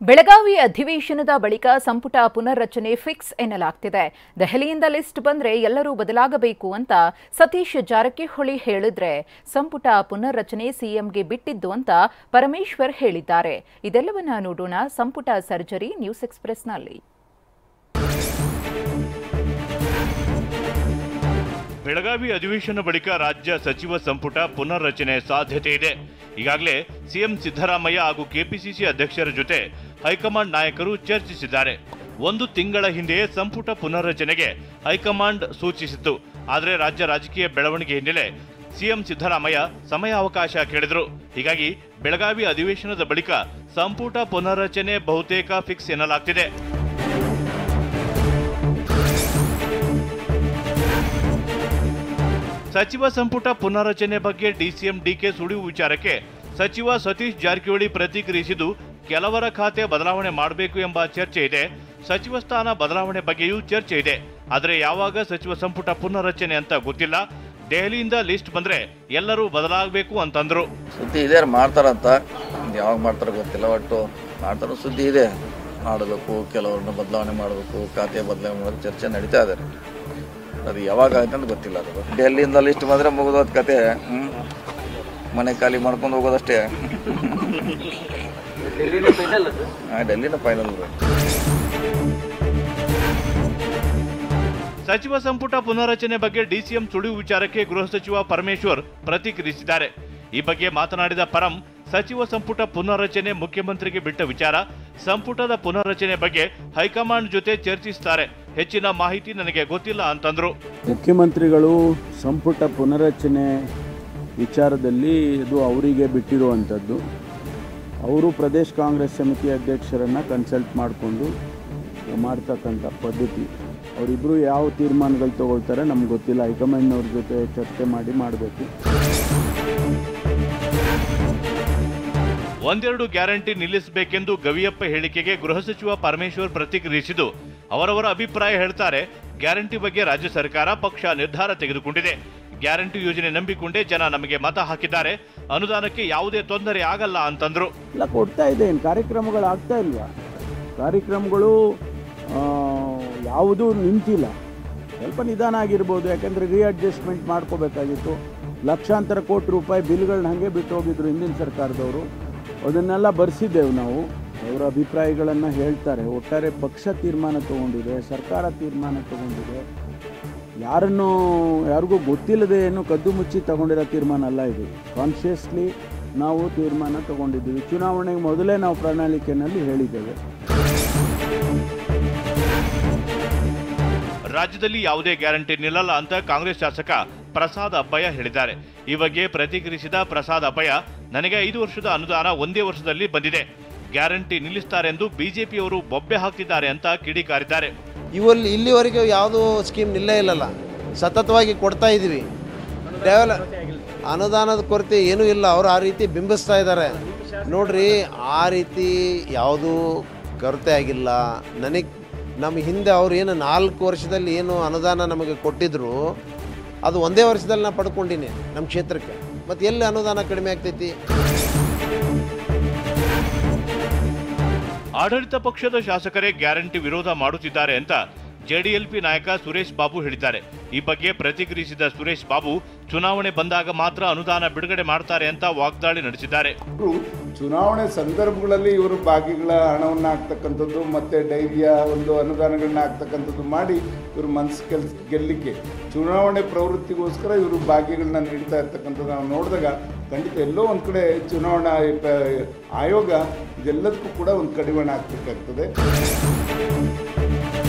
ಬೆಳಗಾವಿ ಅಧಿವೇಶನದ ಬಳಿಕ ಸಂಪುಟ ಪುನರ್ರಚನೆ ಫಿಕ್ಸ್ ಎನ್ನಲಾಗ್ತಿದೆ. ದೆಹಲಿಯಿಂದ ಲಿಸ್ಟ್ ಬಂದ್ರೆ ಎಲ್ಲರೂ ಬದಲಾಗಬೇಕು ಅಂತ ಸತೀಶ್ ಜಾರಕಿಹೊಳಿ ಹೇಳಿದ್ರೆ ಸಂಪುಟ ಪುನರ್ರಚನೆ ಸಿಎಂಗೆ ಬಿಟ್ಟಿದ್ದು ಅಂತ ಪರಮೇಶ್ವರ್ ಹೇಳಿದ್ದಾರೆ. ಇದೆಲ್ಲವನ್ನ ನೋಡೋಣ ಸಂಪುಟ ಸರ್ಜರಿ ನ್ಯೂಸ್ ಎಕ್ಸ್‌ಪ್ರೆಸ್‌ನಲ್ಲಿ. ಬೆಳಗಾವಿ ಅಧಿವೇಶನ ಬಳಿಕ ರಾಜ್ಯ ಸಚಿವ ಸಂಪುಟ ಪುನರ್ರಚನೆ ಸಾಧ್ಯತೆ ಇದೆ. ಈಗಾಗಲೇ ಸಿಎಂ ಸಿದ್ದರಾಮಯ್ಯ ಹಾಗೂ ಕೆಪಿಸಿಸಿ ಅಧ್ಯಕ್ಷರ ಜೊತೆ ಹೈಕಮಾಂಡ್ ನಾಯಕರು ಚರ್ಚಿಸಿದ್ದಾರೆ. 1 ತಿಂಗಳ ಹಿಂದೆಯೇ ಸಂಪುಟ ಪುನರ್ರಚನೆಗೆ ಹೈಕಮಾಂಡ್ ಸೂಚಿಸಿತ್ತು. ಆದರೆ ರಾಜ್ಯ ರಾಜಕೀಯ ಬೆಳವಣಿಗೆ ಹಿನ್ನೆಲೆ ಸಿಎಂ ಸಿದ್ದರಾಮಯ್ಯ ಸಮಯಾವಕಾಶ ಕೇಳಿದರು. ಹೀಗಾಗಿ ಬೆಳಗಾವಿ ಅಧಿವೇಶನದ ಬಳಿಕ ಸಂಪುಟ ಪುನರ್ರಚನೆ ಬಹುತೇಕ ಫಿಕ್ಸ್ ಎನ್ನಲಾಗ್ತಿದೆ. ಸಚಿವ ಸಂಪುಟ ಪುನರ್ರಚನೆ ಬಗ್ಗೆ ಡಿಸಿಎಂ ಡಿಕೆ ಸುಳಿವು ವಿಚಾರಕ್ಕೆ ಸಚಿವ ಸತೀಶ್ ಜಾರಕಿಹೊಳಿ ಪ್ರತಿಕ್ರಿಯಿಸಿದ್ದು, ಕೆಲವರ ಖಾತೆ ಬದಲಾವಣೆ ಮಾಡಬೇಕು ಎಂಬ ಚರ್ಚೆ ಇದೆ. ಸಚಿವ ಸ್ಥಾನ ಬದಲಾವಣೆ ಬಗ್ಗೆಯೂ ಚರ್ಚೆ ಇದೆ. ಆದರೆ ಯಾವಾಗ ಸಚಿವ ಸಂಪುಟ ಪುನರ್ರಚನೆ ಅಂತ ಗೊತ್ತಿಲ್ಲ. ದೆಹಲಿಯಿಂದ ಲಿಸ್ಟ್ ಬಂದ್ರೆ ಎಲ್ಲರೂ ಬದಲಾಗಬೇಕು ಅಂತಂದ್ರು. ಸುದ್ದಿ ಇದೆ, ಮಾಡ್ತಾರಂತ, ಯಾವಾಗ ಮಾಡ್ತಾರ ಗೊತ್ತಿಲ್ಲ, ಒಟ್ಟು ಮಾಡ್ತಾರೋ ಸುದ್ದಿ ಇದೆ. ಮಾಡಬೇಕು, ಕೆಲವ್ರನ್ನ ಬದಲಾವಣೆ ಮಾಡಬೇಕು, ಖಾತೆ ಬದಲಾವಣೆ ಮಾಡೋದು ಚರ್ಚೆ ನಡೀತಾ ಇದೆ. ಅದು ಯಾವಾಗ ಆಯ್ತು ಅಂತ ಗೊತ್ತಿಲ್ಲ. ಅದು ಡೆಲ್ಲಿಯಿಂದ ಲಿಸ್ಟ್ ಬಂದರೆ ಮುಗಿದೋದ್ ಕತೆ. ಮನೆ ಖಾಲಿ ಮಾಡ್ಕೊಂಡು ಹೋಗೋದಷ್ಟೇ. ಡೆಲ್ಲಿನ ಫೈನಲ್. ಸಚಿವ ಸಂಪುಟ ಪುನರ್ರಚನೆ ಬಗ್ಗೆ ಡಿಸಿಎಂ ಸುಳಿವು ವಿಚಾರಕ್ಕೆ ಗೃಹ ಸಚಿವ ಪರಮೇಶ್ವರ್ ಪ್ರತಿಕ್ರಿಯಿಸಿದ್ದಾರೆ. ಈ ಬಗ್ಗೆ ಮಾತನಾಡಿದ ಪರಂ, ಸಚಿವ ಸಂಪುಟ ಪುನರ್ರಚನೆ ಮುಖ್ಯಮಂತ್ರಿಗೆ ಬಿಟ್ಟ ವಿಚಾರ. ಸಂಪುಟದ ಪುನರ್ರಚನೆ ಬಗ್ಗೆ ಹೈಕಮಾಂಡ್ ಜೊತೆ ಚರ್ಚಿಸುತ್ತಾರೆ. ಹೆಚ್ಚಿನ ಮಾಹಿತಿ ನನಗೆ ಗೊತ್ತಿಲ್ಲ ಅಂತಂದ್ರು. ಮುಖ್ಯಮಂತ್ರಿಗಳು ಸಂಪುಟ ಪುನರ್ರಚನೆ ವಿಚಾರದಲ್ಲಿ ಇದು ಅವರಿಗೆ ಬಿಟ್ಟಿರುವಂಥದ್ದು. ಅವರು ಪ್ರದೇಶ ಕಾಂಗ್ರೆಸ್ ಸಮಿತಿ ಅಧ್ಯಕ್ಷರನ್ನು ಕನ್ಸಲ್ಟ್ ಮಾಡಿಕೊಂಡು ಮಾಡ್ತಕ್ಕಂಥ ಪದ್ಧತಿ. ಅವರಿಬ್ಬರು ಯಾವ ತೀರ್ಮಾನಗಳು ತಗೊಳ್ತಾರೆ ನಮ್ಗೆ ಗೊತ್ತಿಲ್ಲ. ಹೈಕಮಾಂಡ್ನವ್ರ ಜೊತೆ ಚರ್ಚೆ ಮಾಡಿ ಮಾಡಬೇಕು. ಒಂದೆರಡು ಗ್ಯಾರಂಟಿ ನಿಲ್ಲಿಸಬೇಕೆಂದು ಗವಿಯಪ್ಪ ಹೇಳಿಕೆಗೆ ಗೃಹ ಸಚಿವ ಪರಮೇಶ್ವರ್ ಪ್ರತಿಕ್ರಿಯಿಸಿದ್ದು, ಅವರವರ ಅಭಿಪ್ರಾಯ ಹೇಳ್ತಾರೆ. ಗ್ಯಾರಂಟಿ ಬಗ್ಗೆ ರಾಜ್ಯ ಸರ್ಕಾರ ಪಕ್ಷ ನಿರ್ಧಾರ ತೆಗೆದುಕೊಂಡಿದೆ. ಗ್ಯಾರಂಟಿ ಯೋಜನೆ ನಂಬಿಕೊಂಡೇ ಜನ ನಮಗೆ ಮತ ಹಾಕಿದ್ದಾರೆ. ಅನುದಾನಕ್ಕೆ ಯಾವುದೇ ತೊಂದರೆ ಆಗಲ್ಲ ಅಂತಂದ್ರು. ಎಲ್ಲ ಕೊಡ್ತಾ ಇದೆ, ಏನು ಕಾರ್ಯಕ್ರಮಗಳು ಆಗ್ತಾ ಇಲ್ವಾ? ಕಾರ್ಯಕ್ರಮಗಳು ಯಾವುದೂ ನಿಂತಿಲ್ಲ. ಸ್ವಲ್ಪ ನಿಧಾನ ಆಗಿರ್ಬೋದು, ಯಾಕೆಂದರೆ ರೀಅಡ್ಜಸ್ಟ್ಮೆಂಟ್ ಮಾಡ್ಕೋಬೇಕಾಗಿತ್ತು. ಲಕ್ಷಾಂತರ ಕೋಟಿ ರೂಪಾಯಿ ಬಿಲ್ಗಳನ್ನ ಹಾಗೆ ಬಿಟ್ಟು ಹೋಗಿದ್ರು ಹಿಂದಿನ ಸರ್ಕಾರದವರು. ಅದನ್ನೆಲ್ಲ ಬರೆಸಿದ್ದೇವೆ ನಾವು. ಅವರ ಅಭಿಪ್ರಾಯಗಳನ್ನು ಹೇಳ್ತಾರೆ. ಒಟ್ಟಾರೆ ಪಕ್ಷ ತೀರ್ಮಾನ ತಗೊಂಡಿದೆ, ಸರ್ಕಾರ ತೀರ್ಮಾನ ತಗೊಂಡಿದೆ. ಯಾರಿಗೂ ಗೊತ್ತಿಲ್ಲದೆ ಏನು ಕದ್ದು ಮುಚ್ಚಿ ತಗೊಂಡಿರೋ ತೀರ್ಮಾನ ಅಲ್ಲ ಇದು. ಕಾನ್ಷಿಯಸ್ಲಿ ನಾವು ತೀರ್ಮಾನ ತಗೊಂಡಿದ್ದೀವಿ. ಚುನಾವಣೆಗೆ ಮೊದಲೇ ನಾವು ಪ್ರಣಾಳಿಕೆಯಲ್ಲಿ ಹೇಳಿದ್ದೇವೆ. ರಾಜ್ಯದಲ್ಲಿ ಯಾವುದೇ ಗ್ಯಾರಂಟಿ ನಿಲ್ಲಲ್ಲ ಅಂತ ಕಾಂಗ್ರೆಸ್ ಶಾಸಕ ಪ್ರಸಾದ್ ಅಬ್ಬಯ್ಯ ಹೇಳಿದ್ದಾರೆ. ಈ ಬಗ್ಗೆ ಪ್ರತಿಕ್ರಿಯಿಸಿದ ಪ್ರಸಾದ್ ಅಬ್ಬಯ್ಯ, ನನಗೆ 5 ವರ್ಷದ ಅನುದಾನ ಒಂದೇ ವರ್ಷದಲ್ಲಿ ಬಂದಿದೆ. ಗ್ಯಾರಂಟಿ ನಿಲ್ಲಿಸುತ್ತಾರೆಂದು ಬಿಜೆಪಿಯವರು ಬೊಬ್ಬೆ ಹಾಕ್ತಿದ್ದಾರೆ ಅಂತ ಕಿಡಿಕಾರಿದ್ದಾರೆ. ಇಲ್ಲಿವರೆಗೂ ಯಾವುದೂ ಸ್ಕೀಮ್ ನಿಲ್ಲೇ ಇಲ್ಲಲ್ಲ, ಸತತವಾಗಿ ಕೊಡ್ತಾ ಇದ್ದೀವಿ. ಅನುದಾನದ ಕೊರತೆ ಏನೂ ಇಲ್ಲ. ಅವರು ಆ ರೀತಿ ಬಿಂಬಿಸ್ತಾ ಇದ್ದಾರೆ ನೋಡ್ರಿ. ಆ ರೀತಿ ಯಾವುದೂ ಕೊರತೆ ಆಗಿಲ್ಲ. ನಮ್ಮ ಹಿಂದೆ ಅವ್ರು ಏನು 4 ವರ್ಷದಲ್ಲಿ ಏನು ಅನುದಾನ ನಮಗೆ ಕೊಟ್ಟಿದ್ರು, ಅದು ಒಂದೇ ವರ್ಷದಲ್ಲಿ ನಾನು ಪಡ್ಕೊಂಡಿನಿ ನಮ್ಮ ಕ್ಷೇತ್ರಕ್ಕೆ. ಮತ್ತು ಎಲ್ಲಿ ಅನುದಾನ ಕಡಿಮೆ ಆಗ್ತೈತಿ? ಆಡಳಿತ ಪಕ್ಷದ ಶಾಸಕರೇ ಗ್ಯಾರಂಟಿ ವಿರೋಧ ಮಾಡುತ್ತಿದ್ದಾರೆ ಅಂತ ಜೆಡಿಎಲ್ಪಿ ನಾಯಕ ಸುರೇಶ್ ಬಾಬು ಹೇಳಿದ್ದಾರೆ. ಈ ಬಗ್ಗೆ ಪ್ರತಿಕ್ರಿಯಿಸಿದ ಸುರೇಶ್ ಬಾಬು, ಚುನಾವಣೆ ಬಂದಾಗ ಮಾತ್ರ ಅನುದಾನ ಬಿಡುಗಡೆ ಮಾಡ್ತಾರೆ ಅಂತ ವಾಗ್ದಾಳಿ ನಡೆಸಿದ್ದಾರೆ. ಚುನಾವಣೆ ಸಂದರ್ಭಗಳಲ್ಲಿ ಇವರು ಬಾಗಿಗಳ ಹಣವನ್ನು ಹಾಕ್ತಕ್ಕಂಥದ್ದು ಮತ್ತು ಡೈರಿಯ ಒಂದು ಅನುದಾನಗಳನ್ನ ಹಾಕ್ತಕ್ಕಂಥದ್ದು ಮಾಡಿ ಇವರು ಮನಸ್ಸು ಗೆಲ್ಲಲಿಕ್ಕೆ ಚುನಾವಣೆ ಪ್ರವೃತ್ತಿಗೋಸ್ಕರ ಇವರು ಬಾಗಿಗಳನ್ನ ನೀಡ್ತಾ ಇರ್ತಕ್ಕಂಥದ್ದು ನಾವು ನೋಡಿದಾಗ ಖಂಡಿತ ಎಲ್ಲೋ ಒಂದು ಕಡೆ ಚುನಾವಣಾ ಆಯೋಗ ಇದೆಲ್ಲದಕ್ಕೂ ಕೂಡ ಒಂದು ಕಡಿವಾಣ ಹಾಕಬೇಕಾಗ್ತದೆ.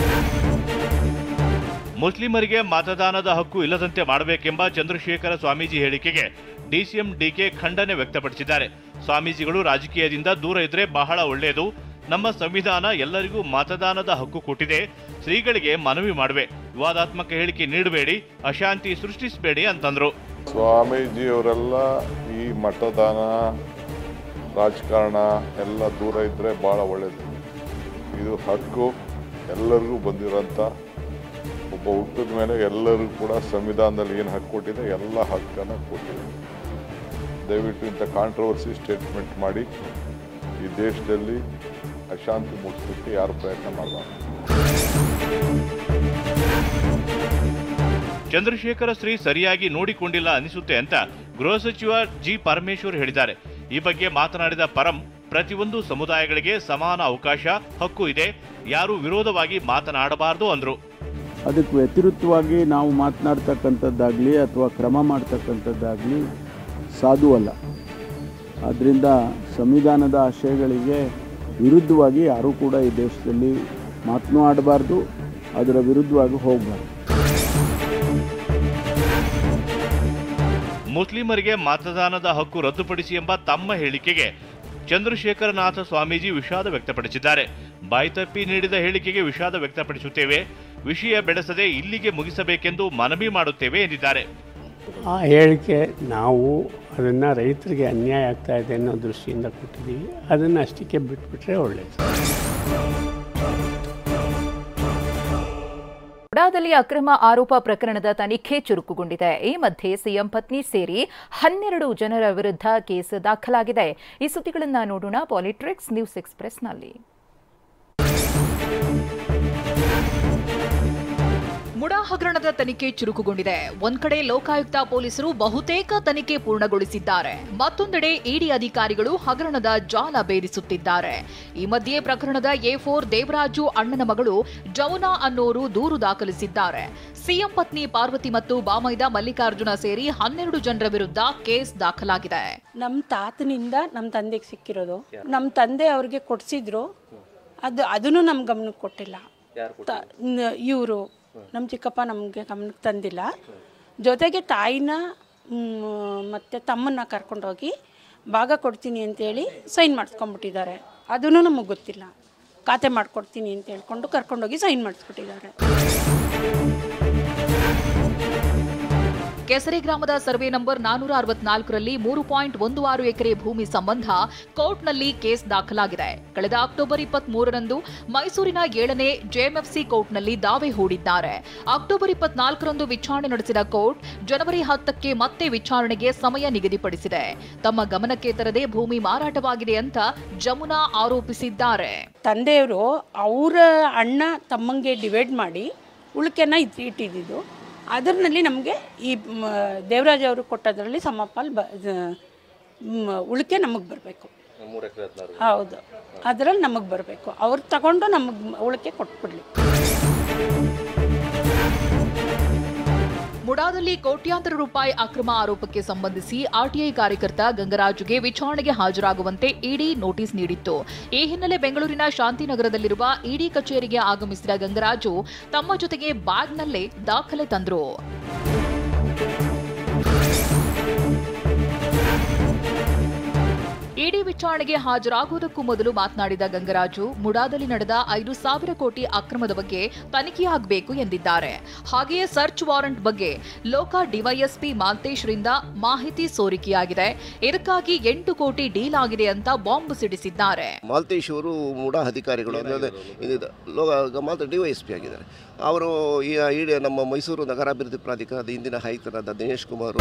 ಮುಸ್ಲಿಮರಿಗೆ ಮತದಾನದ ಹಕ್ಕು ಇಲ್ಲದಂತೆ ಮಾಡಬೇಕೆಂಬ ಚಂದ್ರಶೇಖರ ಸ್ವಾಮೀಜಿ ಹೇಳಿಕೆಗೆ ಡಿಸಿಎಂ ಡಿಕೆ ಖಂಡನೆ ವ್ಯಕ್ತಪಡಿಸಿದ್ದಾರೆ. ಸ್ವಾಮೀಜಿಗಳು ರಾಜಕೀಯದಿಂದ ದೂರ ಇದ್ರೆ ಬಹಳ ಒಳ್ಳೆಯದು. ನಮ್ಮ ಸಂವಿಧಾನ ಎಲ್ಲರಿಗೂ ಮತದಾನದ ಹಕ್ಕು ಕೊಟ್ಟಿದೆ. ಶ್ರೀಗಳಿಗೆ ಮನವಿ ಮಾಡುವೆ, ವಿವಾದಾತ್ಮಕ ಹೇಳಿಕೆ ನೀಡಬೇಡಿ, ಅಶಾಂತಿ ಸೃಷ್ಟಿಸಬೇಡಿ ಅಂತಂದ್ರು. ಸ್ವಾಮೀಜಿಯವರೆಲ್ಲ ಈ ಮತದಾನ ರಾಜಕಾರಣ ಎಲ್ಲ ದೂರ ಇದ್ರೆ ಬಹಳ ಒಳ್ಳೆಯದು. ಇದು ಹಕ್ಕು ಎಲ್ಲರಿಗೂ ಬಂದಿರೋಂಥ. ಒಬ್ಬ ಹುಟ್ಟಿದ ಮೇಲೆ ಎಲ್ಲರಿಗೂ ಕೂಡ ಸಂವಿಧಾನದಲ್ಲಿ ಏನು ಹಕ್ಕು ಕೊಟ್ಟಿದೆ ಎಲ್ಲ ಹಕ್ಕನ್ನು ಕೊಟ್ಟಿದೆ. ದಯವಿಟ್ಟು ಇಂಥ ಕಾಂಟ್ರವರ್ಸಿ ಸ್ಟೇಟ್ಮೆಂಟ್ ಮಾಡಿ ಈ ದೇಶದಲ್ಲಿ ಅಶಾಂತಿ ಮೂಡಿಸಲಿಕ್ಕೆ ಯಾರು ಪ್ರಯತ್ನ ಮಾಡಬಾರ್ದು. ಚಂದ್ರಶೇಖರ ಶ್ರೀ ಸರಿಯಾಗಿ ನೋಡಿಕೊಂಡಿಲ್ಲ ಅನಿಸುತ್ತೆ ಅಂತ ಗೃಹ ಸಚಿವ ಜಿ ಪರಮೇಶ್ವರ್ ಹೇಳಿದ್ದಾರೆ. ಈ ಬಗ್ಗೆ ಮಾತನಾಡಿದ ಪರಂ, ಪ್ರತಿಯೊಂದು ಸಮುದಾಯಗಳಿಗೆ ಸಮಾನ ಅವಕಾಶ, ಹಕ್ಕು ಇದೆ, ಯಾರು ವಿರೋಧವಾಗಿ ಮಾತನಾಡಬಾರದು ಅಂದ್ರು. ಅದಕ್ಕೆ ವ್ಯತಿರಿಕ್ತವಾಗಿ ನಾವು ಮಾತನಾಡ್ತಕ್ಕಂಥದ್ದಾಗಲಿ ಅಥವಾ ಕ್ರಮ ಮಾಡ್ತಕ್ಕಂಥದ್ದಾಗಲಿ ಸಾಧು ಅಲ್ಲ. ಆದ್ದರಿಂದ ಸಂವಿಧಾನದ ಆಶಯಗಳಿಗೆ ವಿರುದ್ಧವಾಗಿ ಯಾರೂ ಕೂಡ ಈ ದೇಶದಲ್ಲಿ ಮಾತನಾಡಬಾರ್ದು, ಅದರ ವಿರುದ್ಧವಾಗಿ ಹೋಗಬಾರ್ದು. ಮುಸ್ಲಿಮರಿಗೆ ಮತದಾನದ ಹಕ್ಕು ರದ್ದುಪಡಿಸಿ ಎಂಬ ತಮ್ಮ ಹೇಳಿಕೆಗೆ ಚಂದ್ರಶೇಖರನಾಥ ಸ್ವಾಮೀಜಿ ವಿಷಾದ ವ್ಯಕ್ತಪಡಿಸಿದ್ದಾರೆ. ಬಾಯ್ತಪ್ಪಿ ನೀಡಿದ ಹೇಳಿಕೆಗೆ ವಿಷಾದ ವ್ಯಕ್ತಪಡಿಸುತ್ತೇವೆ, ವಿಷಯ ಬೆಳೆಸದೆ ಇಲ್ಲಿಗೆ ಮುಗಿಸಬೇಕೆಂದು ಮನವಿ ಮಾಡುತ್ತೇವೆ ಎಂದಿದ್ದಾರೆ. ಆ ಹೇಳಿಕೆ ನಾವು ಅದನ್ನು ರೈತರಿಗೆ ಅನ್ಯಾಯ ಆಗ್ತಾ ಇದೆ ಅನ್ನೋ ದೃಷ್ಟಿಯಿಂದ ಕೊಟ್ಟಿದ್ದೀವಿ, ಅದನ್ನು ಅಷ್ಟಕ್ಕೆ ಬಿಟ್ಬಿಟ್ರೆ ಒಳ್ಳೆಯದು. ಹುಡಾದಲ್ಲಿ ಅಕ್ರಮ ಆರೋಪ ಪ್ರಕರಣದ ತನಿಖೆ ಚುರುಕುಗೊಂಡಿದೆ. ಈ ಮಧ್ಯೆ ಸಿಎಂ ಪತ್ನಿ ಸೇರಿ 12 ಜನರ ವಿರುದ್ಧ ಕೇಸ್ ದಾಖಲಾಗಿದೆ. ಈ ಸುದ್ದಿಗಳನ್ನು ನೋಡೋಣ ಪಾಲಿಟ್ರಿಕ್ಸ್ ನ್ಯೂಸ್ ಎಕ್ಸ್‌ಪ್ರೆಸ್ನಲ್ಲಿ. ಮುಡಾ ಹಗರಣದ ತನಿಖೆ ಚುರುಕುಗೊಂಡಿದೆ. ಒಂದ್ ಕಡೆ ಲೋಕಾಯುಕ್ತ ಪೊಲೀಸರು ಬಹುತೇಕ ತನಿಖೆ ಪೂರ್ಣಗೊಳಿಸಿದ್ದಾರೆ, ಮತ್ತೊಂದೆಡೆ ಇಡಿ ಅಧಿಕಾರಿಗಳು ಹಗರಣದ ಜಾಲ ಭೇದಿಸುತ್ತಿದ್ದಾರೆ. ಈ ಮಧ್ಯೆ ಪ್ರಕರಣದ A4 ದೇವರಾಜು ಅಣ್ಣನ ಮಗಳು ಜಮುನಾ ಅನ್ನೋರು ದೂರು ದಾಖಲಿಸಿದ್ದಾರೆ. ಸಿಎಂ ಪತ್ನಿ ಪಾರ್ವತಿ ಮತ್ತು ಬಾಮೈದ ಮಲ್ಲಿಕಾರ್ಜುನ ಸೇರಿ 12 ಜನರ ವಿರುದ್ಧ ಕೇಸ್ ದಾಖಲಾಗಿದೆ. ನಮ್ಮ ತಾತನಿಂದ ನಮ್ಮ ತಂದೆಗೆ ಸಿಕ್ಕಿರೋದು, ನಮ್ಮ ತಂದೆ ಅವ್ರಿಗೆ ಕೊಡ್ಸಿದ್ರು, ಅದನ್ನು ನಮ್ಮ ಗಮನಕ್ಕೆ ಕೊಟ್ಟಿಲ್ಲ. ಇವರು ನಮ್ಮ ಚಿಕ್ಕಪ್ಪ ನಮಗೆ ಗಮನಕ್ಕೆ ತಂದಿಲ್ಲ. ಜೊತೆಗೆ ತಾಯಿನ ಮತ್ತು ತಮ್ಮನ್ನ ಕರ್ಕೊಂಡೋಗಿ ಭಾಗ ಕೊಡ್ತೀನಿ ಅಂತೇಳಿ ಸೈನ್ ಮಾಡಿಸ್ಕೊಂಡ್ಬಿಟ್ಟಿದ್ದಾರೆ. ಅದೂ ನಮಗೆ ಗೊತ್ತಿಲ್ಲ. ಖಾತೆ ಮಾಡಿಕೊಡ್ತೀನಿ ಅಂತ ಹೇಳ್ಕೊಂಡು ಕರ್ಕೊಂಡೋಗಿ ಸೈನ್ ಮಾಡಿಸ್ಬಿಟ್ಟಿದ್ದಾರೆ. ಕೆಸರೆ ಗ್ರಾಮದ ಸರ್ವೆ ನಂಬರ್ 464ರಲ್ಲಿ 3.16 ಎಕರೆ ಭೂಮಿ ಸಂಬಂಧ ಕೋರ್ಟ್ನಲ್ಲಿ ಕೇಸ್ ದಾಖಲಾಗಿದೆ. ಕಳೆದ ಅಕ್ಟೋಬರ್ 23ರಂದು ಮೈಸೂರಿನ 7ನೇ ಜೆಎಂಎಫ್ಸಿ ಕೋರ್ಟ್ನಲ್ಲಿ ದಾವೆ ಹೂಡಿದ್ದಾರೆ. ಅಕ್ಟೋಬರ್ 24ರಂದು ವಿಚಾರಣೆ ನಡೆಸಿದ ಕೋರ್ಟ್ ಜನವರಿ 10ಕ್ಕೆ ಮತ್ತೆ ವಿಚಾರಣೆಗೆ ಸಮಯ ನಿಗದಿಪಡಿಸಿದೆ. ತಮ್ಮ ಗಮನಕ್ಕೆ ತರದೆ ಭೂಮಿ ಮಾರಾಟವಾಗಿದೆ ಅಂತ ಜಮುನಾ ಆರೋಪಿಸಿದ್ದಾರೆ. ತಂದೆಯವರು ಅವರ ಅಣ್ಣ ತಮ್ಮಂಗೆ ಡಿವೈಡ್ ಮಾಡಿ ಉಳಿಕೆನ ಇಟ್ಟಿದ್ದು, ಅದರಲ್ಲಿ ನಮಗೆ ಈ ದೇವರಾಜ್ ಅವರು ಕೊಟ್ಟದ್ರಲ್ಲಿ ಸಮಪಾಲ್ ಉಳಿಕೆ ನಮಗೆ ಬರಬೇಕು. ಹೌದು, ಅದರಲ್ಲಿ ನಮಗೆ ಬರಬೇಕು. ಅವ್ರು ತಗೊಂಡು ನಮಗೆ ಉಳಿಕೆ ಕೊಟ್ಬಿಡ್ಲಿ. ಮುಡಾದಲ್ಲಿ ಕೋಟ್ಯಾಂತರ ರೂಪಾಯಿ ಅಕ್ರಮ ಆರೋಪಕ್ಕೆ ಸಂಬಂಧಿಸಿ ಆರ್ಟಿಐ ಕಾರ್ಯಕರ್ತ ಗಂಗರಾಜುಗೆ ವಿಚಾರಣೆಗೆ ಹಾಜರಾಗುವಂತೆ ಇಡಿ ನೋಟಿಸ್ ನೀಡಿತ್ತು. ಈ ಹಿನ್ನೆಲೆ ಬೆಂಗಳೂರಿನ ಶಾಂತಿನಗರದಲ್ಲಿರುವ ಇಡಿ ಕಚೇರಿಗೆ ಆಗಮಿಸಿದ ಗಂಗರಾಜು ತಮ್ಮ ಜೊತೆಗೆ ಬ್ಯಾಗ್ನಲ್ಲೇ ದಾಖಲೆ ತಂದರು. ಇಡಿ ವಿಚಾರಣೆಗೆ ಹಾಜರಾಗುವುದಕ್ಕೂ ಮೊದಲು ಮಾತನಾಡಿದ ಗಂಗರಾಜು, ಮುಡಾದಲ್ಲಿ ನಡೆದ 5,000 ಕೋಟಿ ಅಕ್ರಮದ ಬಗ್ಗೆ ತನಿಖೆಯಾಗಬೇಕು ಎಂದಿದ್ದಾರೆ. ಹಾಗೆಯೇ ಸರ್ಚ್ ವಾರೆಂಟ್ ಬಗ್ಗೆ ಲೋಕ ಡಿವೈಎಸ್ಪಿ ಮಾಲ್ತೇಶ್ರಿಂದ ಮಾಹಿತಿ ಸೋರಿಕೆಯಾಗಿದೆ, ಇದಕ್ಕಾಗಿ 8 ಕೋಟಿ ಡೀಲ್ ಆಗಿದೆ ಅಂತ ಬಾಂಬ್ ಸಿಡಿಸಿದ್ದಾರೆ. ಮಾಲ್ತೇಶ್ ಅವರು ಮುಡಾ ಅಧಿಕಾರಿಗಳು ಡಿವೈಎಸ್ಪಿ ಆಗಿದ್ದಾರೆ. ಅವರು ನಮ್ಮ ಮೈಸೂರು ನಗರಾಭಿವೃದ್ಧಿ ಪ್ರಾಧಿಕಾರದ ಹಿಂದಿನ ಆಯುಕ್ತರಾದ ದಿನೇಶ್ ಕುಮಾರ್